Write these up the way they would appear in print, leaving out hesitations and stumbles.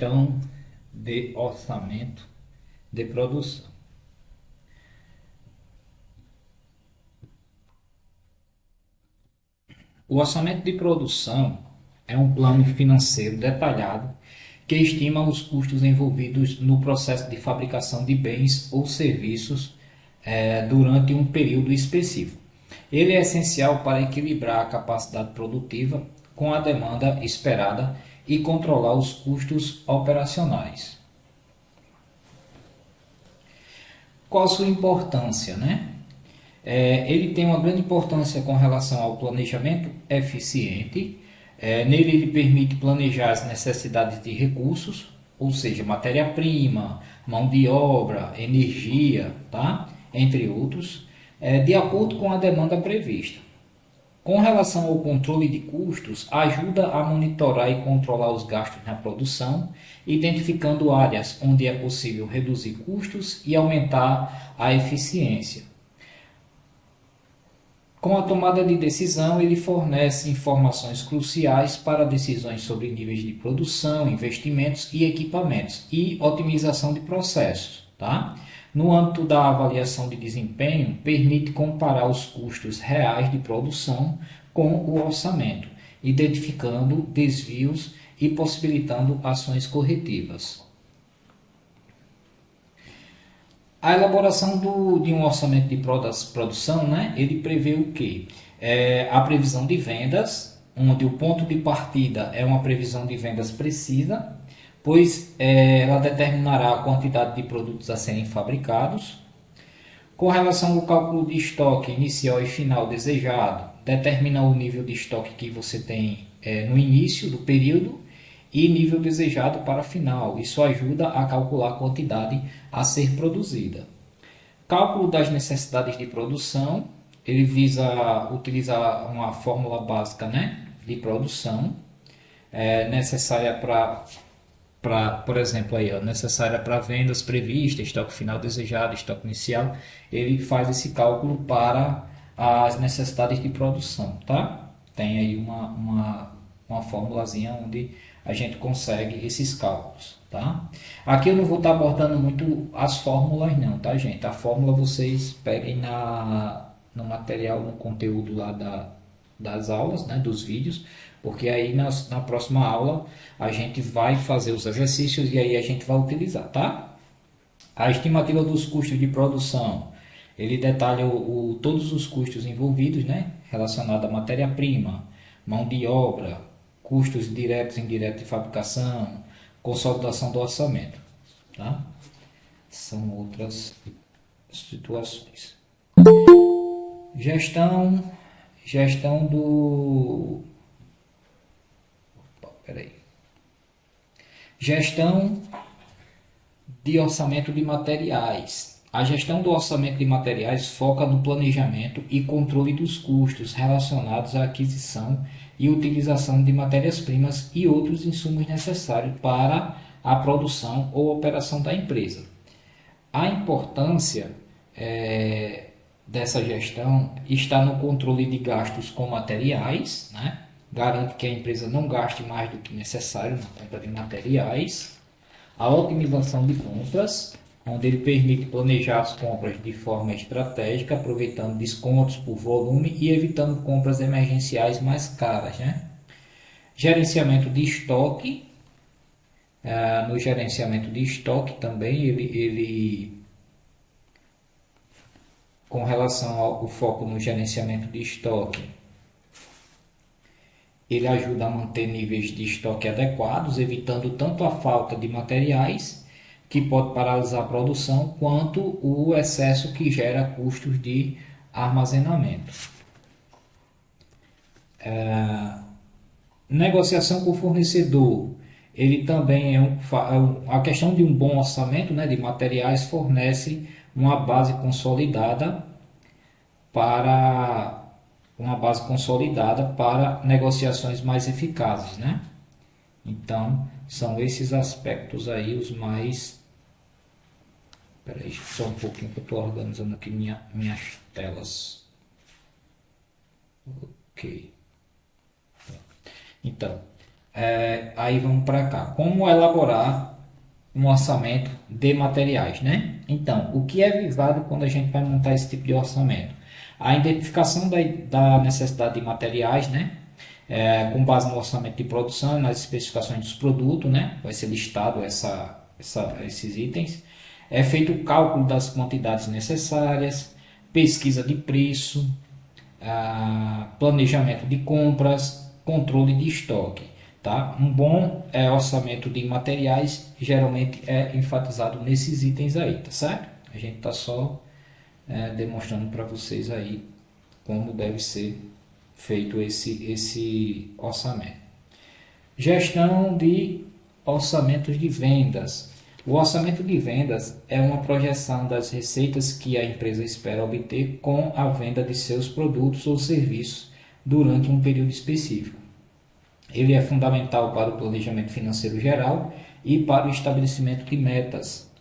Gestão de orçamento de produção. O orçamento de produção é um plano financeiro detalhado que estima os custos envolvidos no processo de fabricação de bens ou serviços durante um período específico. Ele é essencial para equilibrar a capacidade produtiva com a demanda esperada e controlar os custos operacionais. Qual a sua importância, né? Ele tem uma grande importância com relação ao planejamento eficiente. Nele ele permite planejar as necessidades de recursos, ou seja, matéria-prima, mão de obra, energia, tá? Entre outros, de acordo com a demanda prevista. Com relação ao controle de custos, ajuda a monitorar e controlar os gastos na produção, identificando áreas onde é possível reduzir custos e aumentar a eficiência. Com a tomada de decisão, ele fornece informações cruciais para decisões sobre níveis de produção, investimentos e equipamentos e otimização de processos. Tá? No âmbito da avaliação de desempenho, permite comparar os custos reais de produção com o orçamento, identificando desvios e possibilitando ações corretivas. A elaboração de um orçamento de produção, né, ele prevê o quê? A previsão de vendas, onde o ponto de partida é uma previsão de vendas precisa, pois ela determinará a quantidade de produtos a serem fabricados. Com relação ao cálculo de estoque inicial e final desejado, determina o nível de estoque que você tem no início do período e nível desejado para final. Isso ajuda a calcular a quantidade a ser produzida. Cálculo das necessidades de produção, ele visa utilizar uma fórmula básica, né, de produção necessária por exemplo, necessária para vendas previstas, estoque final desejado, estoque inicial. Ele faz esse cálculo para as necessidades de produção, tá? Tem aí uma formulazinha onde a gente consegue esses cálculos, tá? Aqui eu não vou estar abordando muito as fórmulas não, tá, gente? A fórmula vocês peguem no material, no conteúdo lá das aulas, né, dos vídeos, porque aí na próxima aula a gente vai fazer os exercícios e aí a gente vai utilizar, tá? A estimativa dos custos de produção, ele detalha todos os custos envolvidos, né, relacionado à matéria-prima, mão de obra, custos diretos e indiretos de fabricação, consolidação do orçamento, tá? São outras situações. Gestão do... Peraí. Gestão de orçamento de materiais. A gestão do orçamento de materiais foca no planejamento e controle dos custos relacionados à aquisição e utilização de matérias-primas e outros insumos necessários para a produção ou operação da empresa. A importância dessa gestão está no controle de gastos com materiais, né? Garante que a empresa não gaste mais do que necessário na compra de materiais. A otimização de compras, onde ele permite planejar as compras de forma estratégica, aproveitando descontos por volume e evitando compras emergenciais mais caras, né? Gerenciamento de estoque. No gerenciamento de estoque também, ele com relação ao foco no gerenciamento de estoque, ele ajuda a manter níveis de estoque adequados, evitando tanto a falta de materiais, que pode paralisar a produção, quanto o excesso que gera custos de armazenamento. Negociação com o fornecedor. Ele também a questão de um bom orçamento, né, de materiais fornece uma base consolidada para negociações mais eficazes, né? Então, são esses aspectos aí os mais... Peraí, só um pouquinho que eu estou organizando aqui minhas telas. Ok. Então, Aí vamos para cá. Como elaborar um orçamento de materiais, né? Então, o que é visado quando a gente vai montar esse tipo de orçamento? A identificação da necessidade de materiais, né? Com base no orçamento de produção e nas especificações dos produtos, né? Vai ser listado esses itens. É feito o cálculo das quantidades necessárias, pesquisa de preço, planejamento de compras, controle de estoque. Tá? Um bom orçamento de materiais geralmente é enfatizado nesses itens aí, tá certo? A gente está só demonstrando para vocês aí como deve ser feito esse orçamento. Gestão de orçamentos de vendas. O orçamento de vendas é uma projeção das receitas que a empresa espera obter com a venda de seus produtos ou serviços durante um período específico. Ele é fundamental para o planejamento financeiro geral e para o estabelecimento de metas.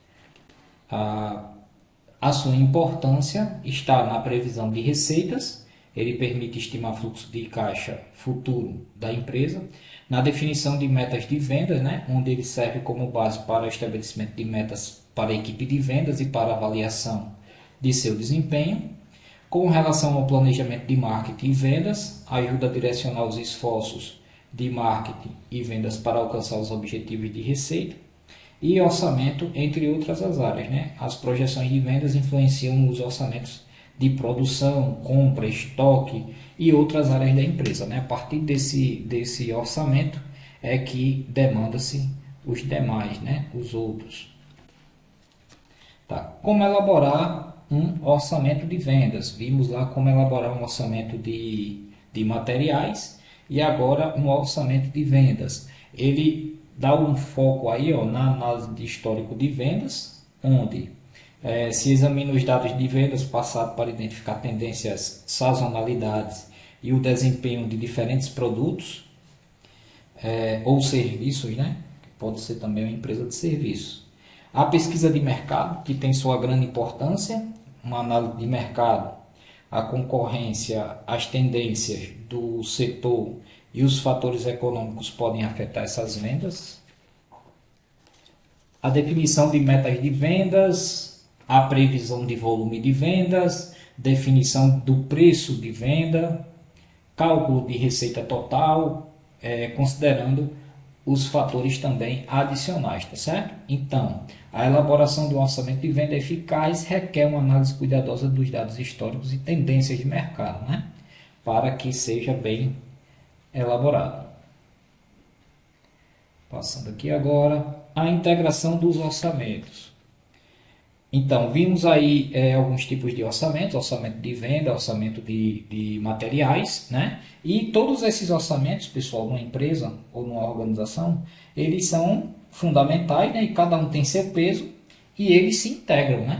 A sua importância está na previsão de receitas, ele permite estimar fluxo de caixa futuro da empresa, na definição de metas de vendas, né, onde ele serve como base para o estabelecimento de metas para a equipe de vendas e para a avaliação de seu desempenho. Com relação ao planejamento de marketing e vendas, ajuda a direcionar os esforços de marketing e vendas para alcançar os objetivos de receita. E orçamento, entre outras as áreas, né? As projeções de vendas influenciam os orçamentos de produção, compra, estoque e outras áreas da empresa, né? A partir desse orçamento é que demanda-se os demais, né? Os outros. Tá. Como elaborar um orçamento de vendas? Vimos lá como elaborar um orçamento de materiais e agora um orçamento de vendas. Ele dá um foco aí, ó, na análise de histórico de vendas, onde se examina os dados de vendas passado para identificar tendências, sazonalidades e o desempenho de diferentes produtos ou serviços, né? Pode ser também uma empresa de serviço. A pesquisa de mercado, que tem sua grande importância, uma análise de mercado, a concorrência, as tendências do setor e os fatores econômicos podem afetar essas vendas. A definição de metas de vendas, a previsão de volume de vendas, definição do preço de venda, cálculo de receita total, considerando os fatores também adicionais, tá certo? Então, a elaboração de um orçamento de venda eficaz requer uma análise cuidadosa dos dados históricos e tendências de mercado, né? Para que seja bem elaborado. Passando aqui agora, a integração dos orçamentos. Então, vimos aí alguns tipos de orçamento, orçamento de venda, orçamento de materiais, né? E todos esses orçamentos, pessoal, numa empresa ou numa organização, eles são fundamentais, né? E cada um tem seu peso e eles se integram, né?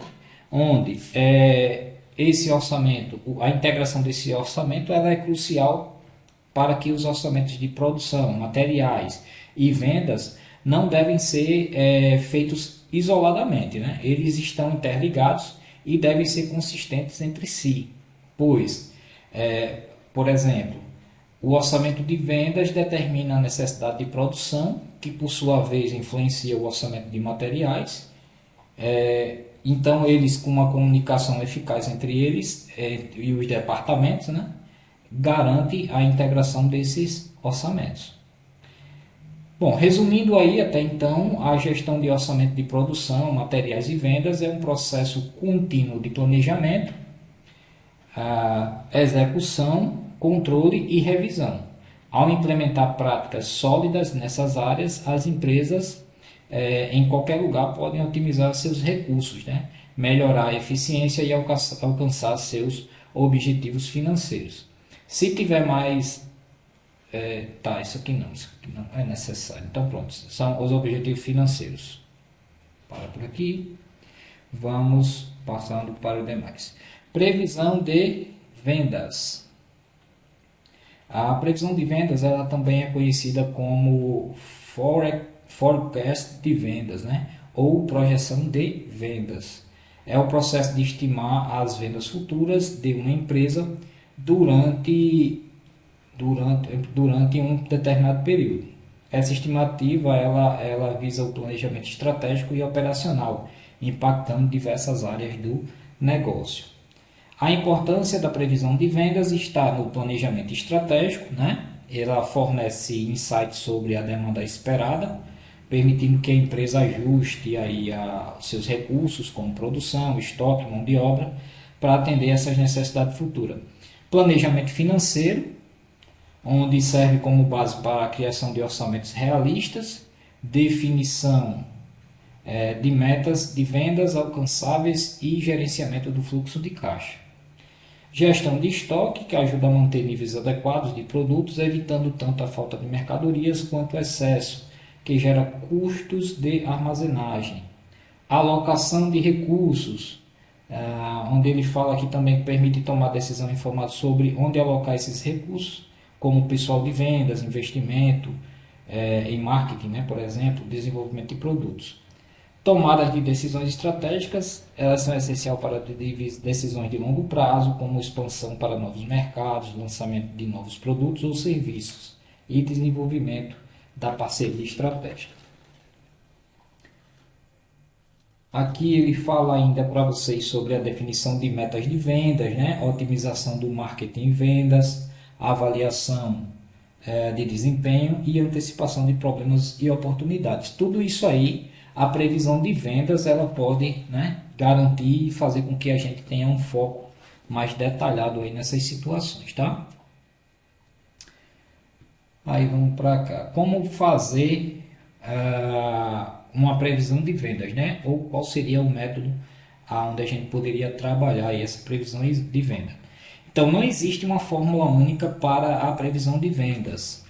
Onde esse orçamento, a integração desse orçamento, ela é crucial para que os orçamentos de produção, materiais e vendas não devem ser feitos isoladamente, né? Eles estão interligados e devem ser consistentes entre si, pois, por exemplo, o orçamento de vendas determina a necessidade de produção, que por sua vez influencia o orçamento de materiais. Então, eles, com uma comunicação eficaz entre eles e os departamentos, né, garante a integração desses orçamentos. Bom, resumindo aí até então, a gestão de orçamento de produção, materiais e vendas é um processo contínuo de planejamento, execução, controle e revisão. Ao implementar práticas sólidas nessas áreas, as empresas em qualquer lugar podem otimizar seus recursos, né? Melhorar a eficiência e alcançar seus objetivos financeiros. Se tiver mais isso aqui não é necessário. Então pronto, são os objetivos financeiros. Para por aqui. Vamos passando para o demais. Previsão de vendas. A previsão de vendas ela também é conhecida como forecast de vendas, né? Ou projeção de vendas. É o processo de estimar as vendas futuras de uma empresa durante um determinado período. Essa estimativa ela visa o planejamento estratégico e operacional, impactando diversas áreas do negócio. A importância da previsão de vendas está no planejamento estratégico, né? Ela fornece insights sobre a demanda esperada, permitindo que a empresa ajuste aí os seus recursos, como produção, estoque, mão de obra, para atender essas necessidades futuras. Planejamento financeiro, onde serve como base para a criação de orçamentos realistas, definição de metas de vendas alcançáveis e gerenciamento do fluxo de caixa. Gestão de estoque, que ajuda a manter níveis adequados de produtos, evitando tanto a falta de mercadorias quanto o excesso, que gera custos de armazenagem. Alocação de recursos, onde ele fala aqui também que permite tomar decisão informada sobre onde alocar esses recursos, como pessoal de vendas, investimento em marketing, né, por exemplo, desenvolvimento de produtos. Tomadas de decisões estratégicas, elas são essenciais para decisões de longo prazo, como expansão para novos mercados, lançamento de novos produtos ou serviços e desenvolvimento da parceria estratégica. Aqui ele fala ainda para vocês sobre a definição de metas de vendas, né? Otimização do marketing e vendas, avaliação de desempenho e antecipação de problemas e oportunidades. Tudo isso aí, a previsão de vendas, ela pode, né, garantir e fazer com que a gente tenha um foco mais detalhado aí nessas situações, tá? Aí vamos para cá. Como fazer uma previsão de vendas, né? Ou qual seria o método onde a gente poderia trabalhar aí essa previsão de venda? Então, não existe uma fórmula única para a previsão de vendas.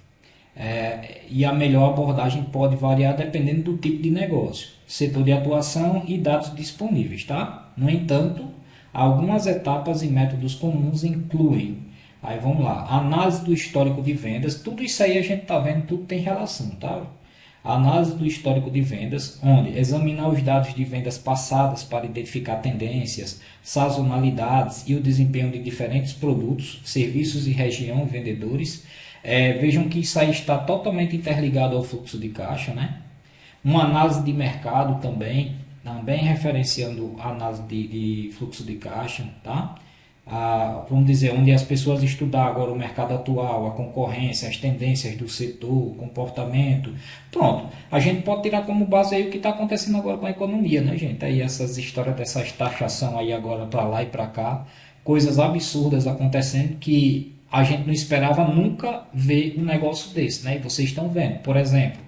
E a melhor abordagem pode variar dependendo do tipo de negócio, setor de atuação e dados disponíveis, tá? No entanto, algumas etapas e métodos comuns incluem, aí vamos lá, análise do histórico de vendas, tudo isso aí a gente tá vendo, tudo tem relação, tá? Análise do histórico de vendas, onde examinar os dados de vendas passadas para identificar tendências, sazonalidades e o desempenho de diferentes produtos, serviços e região, vendedores. Vejam que isso aí está totalmente interligado ao fluxo de caixa, né? Uma análise de mercado também referenciando a análise de fluxo de caixa, tá? Vamos dizer, onde as pessoas estudar agora o mercado atual, a concorrência, as tendências do setor, o comportamento. Pronto, a gente pode tirar como base aí o que está acontecendo agora com a economia, né, gente? Aí essas histórias dessas taxação aí agora para lá e para cá, coisas absurdas acontecendo que a gente não esperava nunca ver um negócio desse, né? E vocês estão vendo, por exemplo,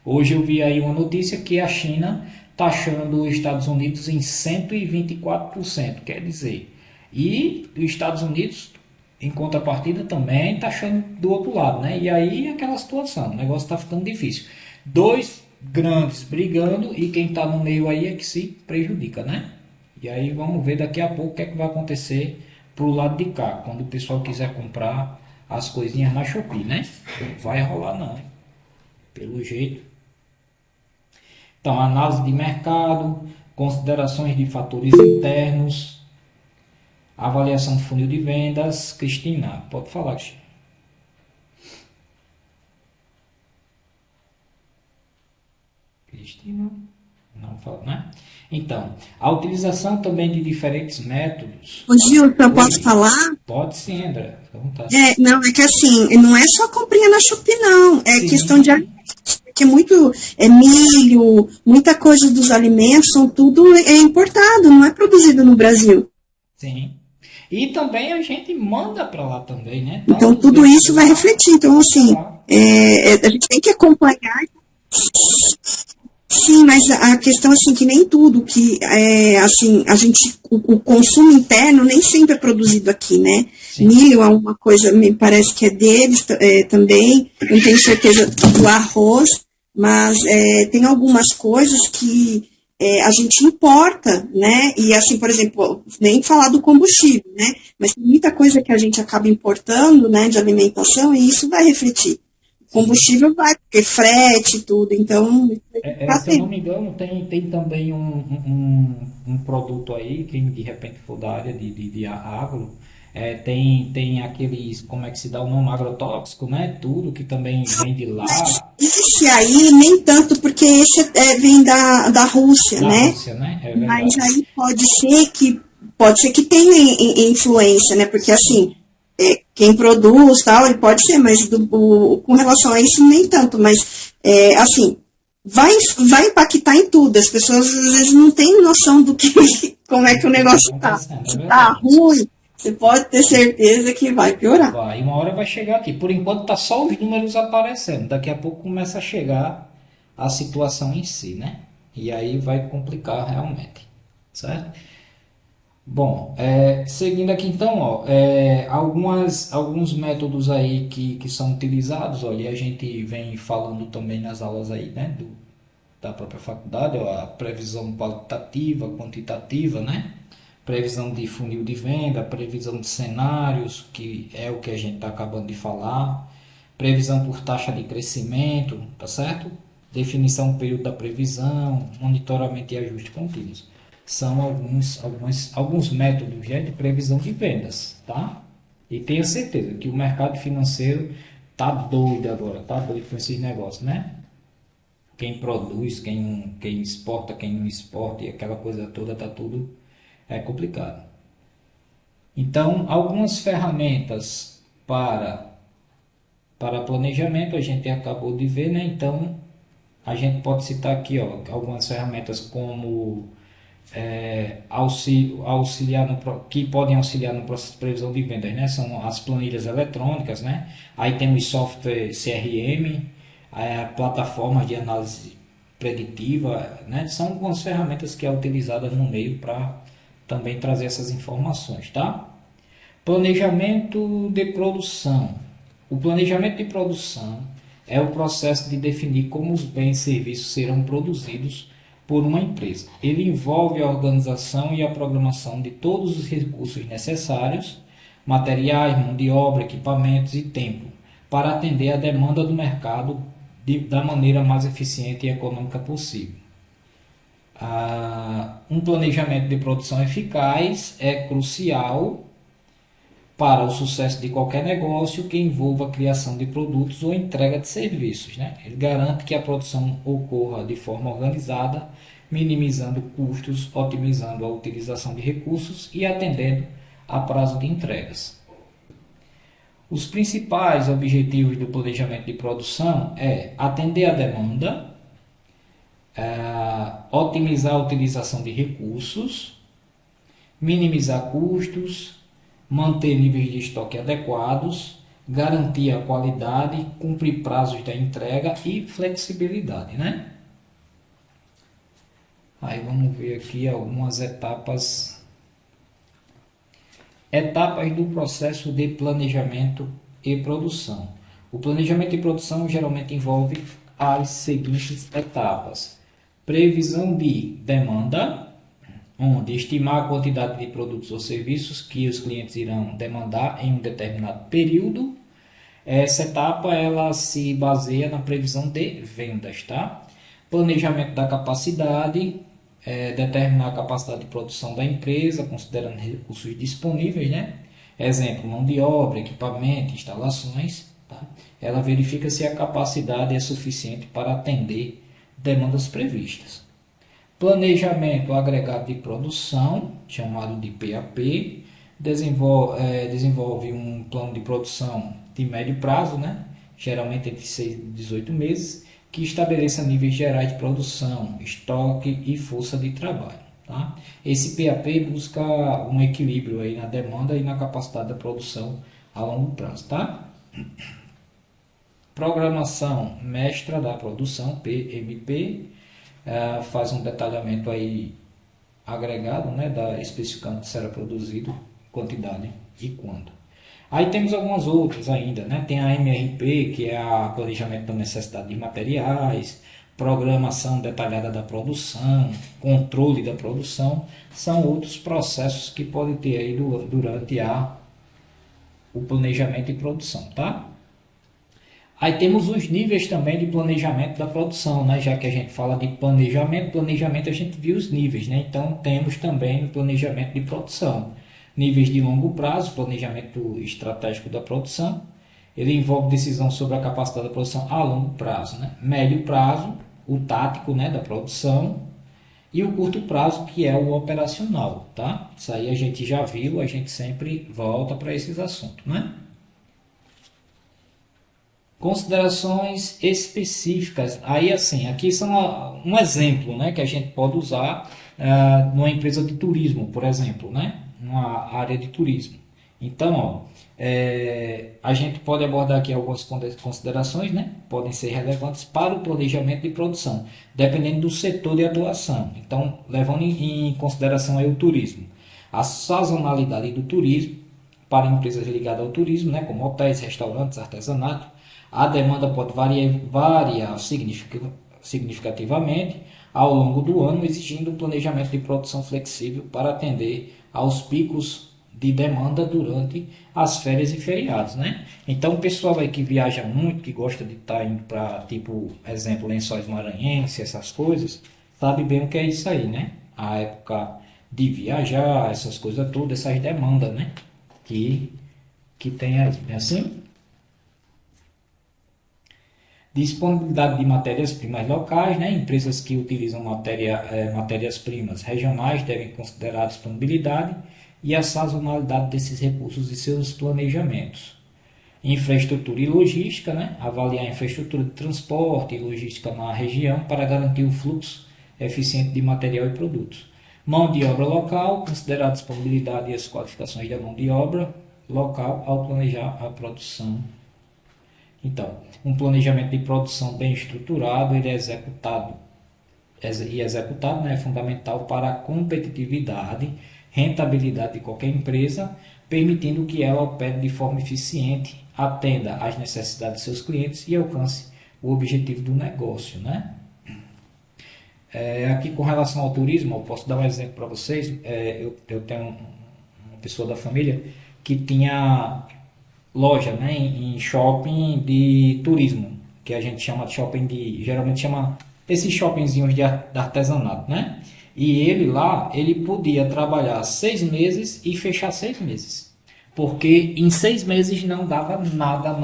hoje eu vi aí uma notícia que a China taxando os Estados Unidos em 124%, quer dizer, e os Estados Unidos, em contrapartida, também está achando do outro lado, né? E aí aquela situação, o negócio está ficando difícil. Dois grandes brigando e quem está no meio aí é que se prejudica, né? E aí vamos ver daqui a pouco o que é que vai acontecer pro lado de cá, quando o pessoal quiser comprar as coisinhas na Shopee, né? Não vai rolar não, hein? Pelo jeito. Então, análise de mercado, considerações de fatores internos, avaliação do funil de vendas. Cristina, pode falar, Cristina. Cristina, não fala, né? Então, a utilização também de diferentes métodos. Ô Gil, eu posso falar? Pode sim, André, fica à vontade. Não, é que assim, não é só comprinha na Shopee, não. É Sim, questão de alimentos, porque muito milho, muita coisa dos alimentos, são tudo importado, não é produzido no Brasil. sim. E também a gente manda para lá também, né? Então, Tanto tudo isso vai refletir. Então, assim, lá. a gente tem que acompanhar. Sim, mas a questão assim que nem tudo que assim a gente o consumo interno nem sempre é produzido aqui, né? Sim. Milho é uma coisa, me parece que é deles também. Não tenho certeza do arroz, mas tem algumas coisas que a gente importa, né? E assim, por exemplo, nem falar do combustível, né? Mas tem muita coisa que a gente acaba importando, né? De alimentação e isso vai refletir. Combustível vai, porque frete e tudo, então Se eu não me engano, tem também um produto aí, quem de repente for da área de agro, Tem aqueles, como é que se dá o nome, agrotóxico, né? Tudo que também vem de lá, Esse aí, nem tanto, porque esse vem da Rússia, da né? Rússia, né? É Mas verdade. aí pode ser que tenha influência, né? Porque Sim. assim, quem produz tal, ele pode ser, mas com relação a isso nem tanto. Mas assim, vai impactar em tudo. As pessoas às vezes não têm noção do que como é que o O que está negócio tá. acontecendo, é Se tá verdade. ruim, você pode ter certeza que vai piorar. Vai, uma hora vai chegar aqui. Por enquanto tá só os números aparecendo. Daqui a pouco começa a chegar a situação em si, né? E aí vai complicar realmente, certo? Bom, seguindo aqui então, ó, alguns métodos aí que são utilizados, olha, e a gente vem falando também nas aulas aí, né, da própria faculdade, ó, a previsão qualitativa, quantitativa, né? Previsão de funil de venda, previsão de cenários, que é o que a gente está acabando de falar, previsão por taxa de crescimento, tá certo? Definição do período da previsão, monitoramento e ajuste contínuos. São alguns métodos, né, de previsão de vendas, tá? E tenha certeza que o mercado financeiro tá doido agora, tá doido com esses negócios, né? Quem produz, quem exporta, quem não exporta e aquela coisa toda, tá tudo complicado. Então, algumas ferramentas para planejamento a gente acabou de ver, né? Então, a gente pode citar aqui, ó, algumas ferramentas como auxiliar que podem auxiliar no processo de previsão de vendas, né? São as planilhas eletrônicas, né? Aí temos software CRM, plataformas de análise preditiva, né? São algumas ferramentas que é utilizadas no meio para também trazer essas informações, tá? Planejamento de produção. O planejamento de produção é o processo de definir como os bens e serviços serão produzidos por uma empresa. Ele envolve a organização e a programação de todos os recursos necessários, materiais, mão de obra, equipamentos e tempo, para atender a demanda do mercado da maneira mais eficiente e econômica possível. Um planejamento de produção eficaz é crucial para o sucesso de qualquer negócio que envolva a criação de produtos ou entrega de serviços, né? Ele garante que a produção ocorra de forma organizada, minimizando custos, otimizando a utilização de recursos e atendendo a prazo de entregas. Os principais objetivos do planejamento de produção é atender a demanda, otimizar a utilização de recursos, minimizar custos, manter níveis de estoque adequados, garantir a qualidade, cumprir prazos da entrega e flexibilidade, né? Aí vamos ver aqui algumas etapas do processo de planejamento e produção. O planejamento e produção geralmente envolve as seguintes etapas: previsão de demanda, onde estimar a quantidade de produtos ou serviços que os clientes irão demandar em um determinado período. Essa etapa ela se baseia na previsão de vendas, tá? Planejamento da capacidade, determinar a capacidade de produção da empresa, considerando recursos disponíveis, né? Exemplo, mão de obra, equipamento, instalações, tá? Ela verifica se a capacidade é suficiente para atender demandas previstas. Planejamento agregado de produção, chamado de PAP, desenvolve um plano de produção de médio prazo, né? Geralmente entre 6 e 18 meses, que estabeleça níveis gerais de produção, estoque e força de trabalho. Tá? Esse PAP busca um equilíbrio aí na demanda e na capacidade da produção a longo prazo. Tá? Programação mestra da produção, PMP, faz um detalhamento aí agregado, né, especificando se será produzido, quantidade e quando. Aí temos algumas outras ainda, né? Tem a MRP, que é a planejamento da necessidade de materiais, programação detalhada da produção, controle da produção, são outros processos que podem ter aí durante o planejamento de produção, tá? Aí temos os níveis também de planejamento da produção, né? Já que a gente fala de planejamento a gente viu os níveis, né? Então temos também no planejamento de produção, Níveis de longo prazo, planejamento estratégico da produção. Ele envolve decisão sobre a capacidade da produção a longo prazo, né? Médio prazo, o tático, né, da produção, e o curto prazo, que é o operacional, tá? Isso aí a gente já viu, a gente sempre volta para esses assuntos, né? Considerações específicas. Aí, assim, aqui são um exemplo, né, que a gente pode usar numa empresa de turismo, por exemplo, né? Numa área de turismo. Então, ó, a gente pode abordar aqui algumas considerações, né? Podem ser relevantes para o planejamento de produção, dependendo do setor de atuação. Então, levando em consideração aí o turismo, a sazonalidade do turismo para empresas ligadas ao turismo, né? Como hotéis, restaurantes, artesanato. A demanda pode variar significativamente ao longo do ano, exigindo um planejamento de produção flexível para atender aos picos de demanda durante as férias e feriados, né? Então, o pessoal aí que viaja muito, que gosta de estar indo para, tipo, exemplo, Lençóis Maranhenses, essas coisas, sabe bem o que é isso aí, né? A época de viajar, essas coisas todas, essas demandas, né? Que tem aí, né? Assim, disponibilidade de matérias-primas locais, né? Empresas que utilizam matérias-primas regionais devem considerar a disponibilidade e a sazonalidade desses recursos e seus planejamentos. Infraestrutura e logística, né? Avaliar a infraestrutura de transporte e logística na região para garantir o fluxo eficiente de material e produtos. Mão de obra local, considerar a disponibilidade e as qualificações da mão de obra local ao planejar a produção. Então, um planejamento de produção bem estruturado, ele é executado, né, é fundamental para a competitividade, rentabilidade de qualquer empresa, permitindo que ela opere de forma eficiente, atenda às necessidades de seus clientes e alcance o objetivo do negócio, né? Aqui com relação ao turismo, eu posso dar um exemplo para vocês. Eu tenho uma pessoa da família que tinha loja, né, em shopping de turismo, que a gente chama de shopping geralmente chama esses shoppingzinhos de artesanato, né? E ele lá, ele podia trabalhar 6 meses e fechar 6 meses, porque em 6 meses não dava nada,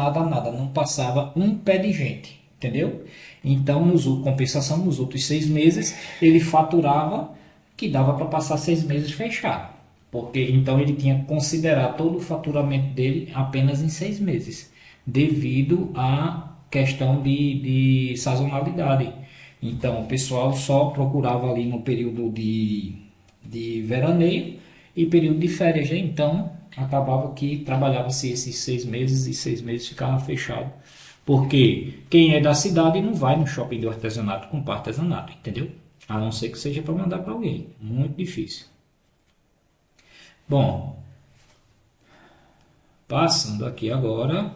não passava um pé de gente, entendeu? Então, compensação, nos outros 6 meses, ele faturava que dava para passar 6 meses fechado. Porque então ele tinha que considerar todo o faturamento dele apenas em 6 meses, devido à questão de sazonalidade. Então o pessoal só procurava ali no período de veraneio e período de férias, né? Então acabava que trabalhava-se esses 6 meses e 6 meses ficava fechado. Porque quem é da cidade não vai no shopping do artesanato comprar artesanato, entendeu? A não ser que seja para mandar para alguém. Muito difícil. Bom, passando aqui agora,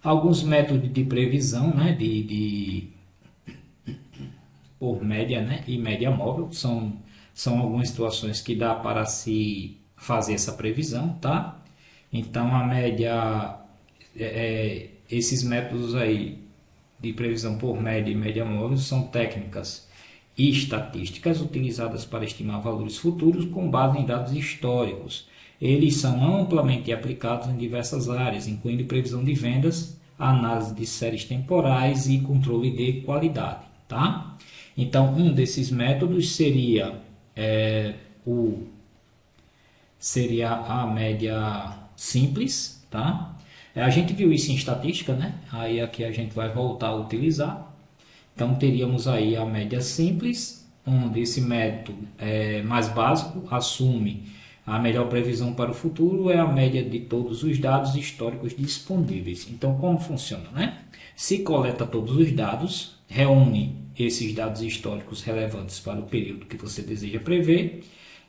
alguns métodos de previsão, né, por média, né, e média móvel, são algumas situações que dá para se fazer essa previsão, tá? Então, a média, esses métodos aí de previsão por média e média móvel são técnicas e estatísticas utilizadas para estimar valores futuros com base em dados históricos. Eles são amplamente aplicados em diversas áreas, incluindo previsão de vendas, análise de séries temporais e controle de qualidade, tá? Então, um desses métodos seria a média simples, tá? A gente viu isso em estatística, né? Aí aqui a gente vai voltar a utilizar. Então, teríamos aí a média simples, onde esse método mais básico assume a melhor previsão para o futuro, é a média de todos os dados históricos disponíveis. Então, como funciona, né? Se coleta todos os dados, reúne esses dados históricos relevantes para o período que você deseja prever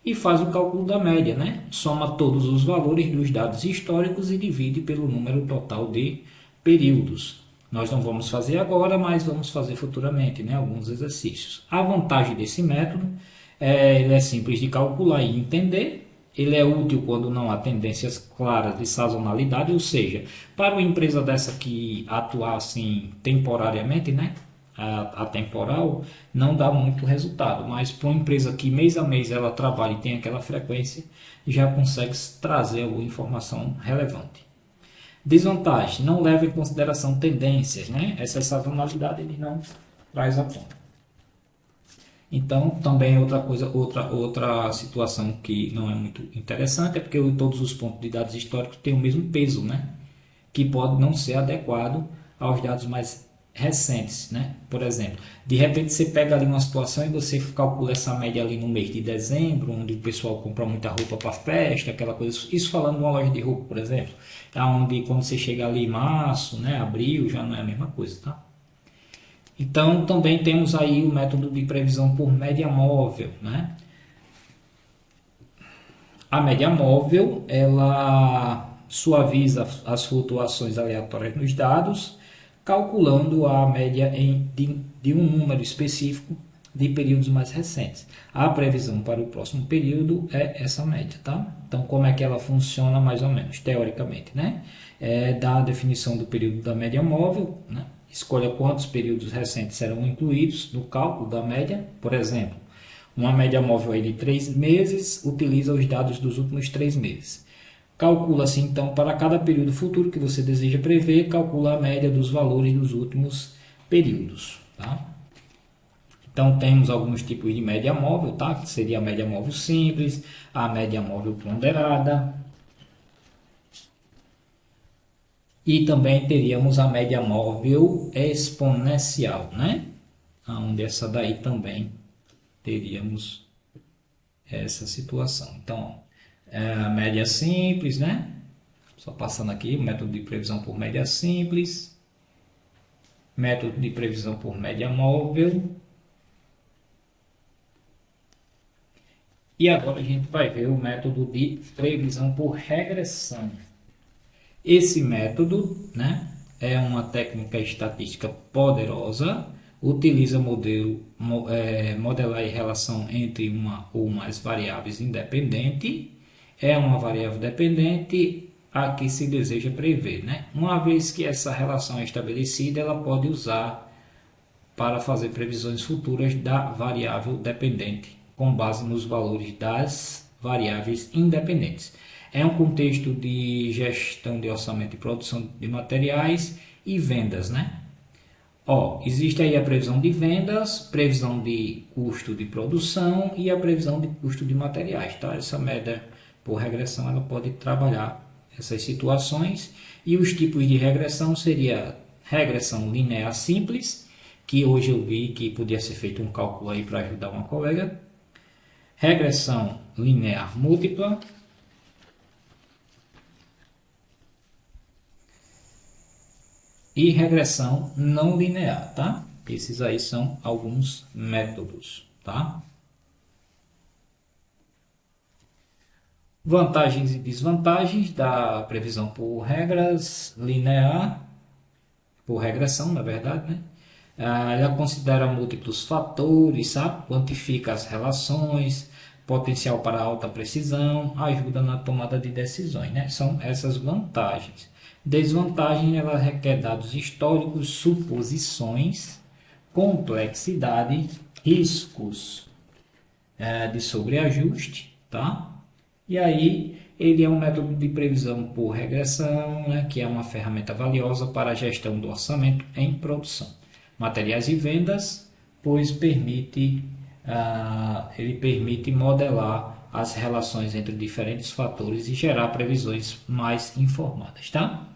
e faz o cálculo da média, né? Soma todos os valores dos dados históricos e divide pelo número total de períodos. Nós não vamos fazer agora, mas vamos fazer futuramente, né, alguns exercícios. A vantagem desse método ele é simples de calcular e entender. Ele é útil quando não há tendências claras de sazonalidade, ou seja, para uma empresa dessa que atuar assim temporariamente, né, atemporal, não dá muito resultado, mas para uma empresa que mês a mês ela trabalha e tem aquela frequência, já consegue trazer alguma informação relevante. Desvantagem, não leva em consideração tendências, né? Essa sazonalidade ele não traz à tona. Então, também outra situação que não é muito interessante é porque todos os pontos de dados históricos têm o mesmo peso, né? Que pode não ser adequado aos dados mais recentes, né? Por exemplo, de repente você pega ali uma situação e você calcula essa média ali no mês de dezembro, onde o pessoal compra muita roupa para festa, aquela coisa. Isso falando de uma loja de roupa, por exemplo, onde quando você chega ali em março, né, abril, já não é a mesma coisa, tá? Então, também temos aí o método de previsão por média móvel, né? A média móvel, ela suaviza as flutuações aleatórias nos dados, calculando a média de um número específico de períodos mais recentes. A previsão para o próximo período é essa média, tá? Então, como é que ela funciona mais ou menos, teoricamente, né? Da definição do período da média móvel, né? Escolha quantos períodos recentes serão incluídos no cálculo da média. Por exemplo, uma média móvel aí de 3 meses utiliza os dados dos últimos 3 meses. Calcula-se então para cada período futuro que você deseja prever, calcula a média dos valores dos últimos períodos. Tá? Então temos alguns tipos de média móvel, tá? Que seria a média móvel simples, a média móvel ponderada. E também teríamos a média móvel exponencial, né? Onde essa daí também teríamos essa situação. Então, a média simples, né? Só passando aqui, o método de previsão por média simples, método de previsão por média móvel. E agora a gente vai ver o método de previsão por regressão. Esse método, né, é uma técnica estatística poderosa, utiliza modelar a relação entre uma ou mais variáveis independente, é uma variável dependente a que se deseja prever, né? Uma vez que essa relação é estabelecida, ela pode usar para fazer previsões futuras da variável dependente, com base nos valores das variáveis independentes. É um contexto de gestão de orçamento e produção de materiais e vendas, né? Existe aí a previsão de vendas, previsão de custo de produção e a previsão de custo de materiais, tá? Essa média por regressão ela pode trabalhar essas situações e os tipos de regressão seria regressão linear simples, que hoje eu vi que podia ser feito um cálculo aí para ajudar uma colega, regressão linear múltipla, e regressão não linear, tá? Esses aí são alguns métodos, tá? Vantagens e desvantagens da previsão por regras linear, por regressão, na verdade, né? Ela considera múltiplos fatores, sabe? Quantifica as relações, potencial para alta precisão, ajuda na tomada de decisões, né? São essas vantagens. Desvantagem, ela requer dados históricos, suposições, complexidade, riscos de sobreajuste, tá? E aí, ele é um método de previsão por regressão, né, que é uma ferramenta valiosa para a gestão do orçamento em produção, materiais e vendas, pois ele permite modelar as relações entre diferentes fatores e gerar previsões mais informadas, tá?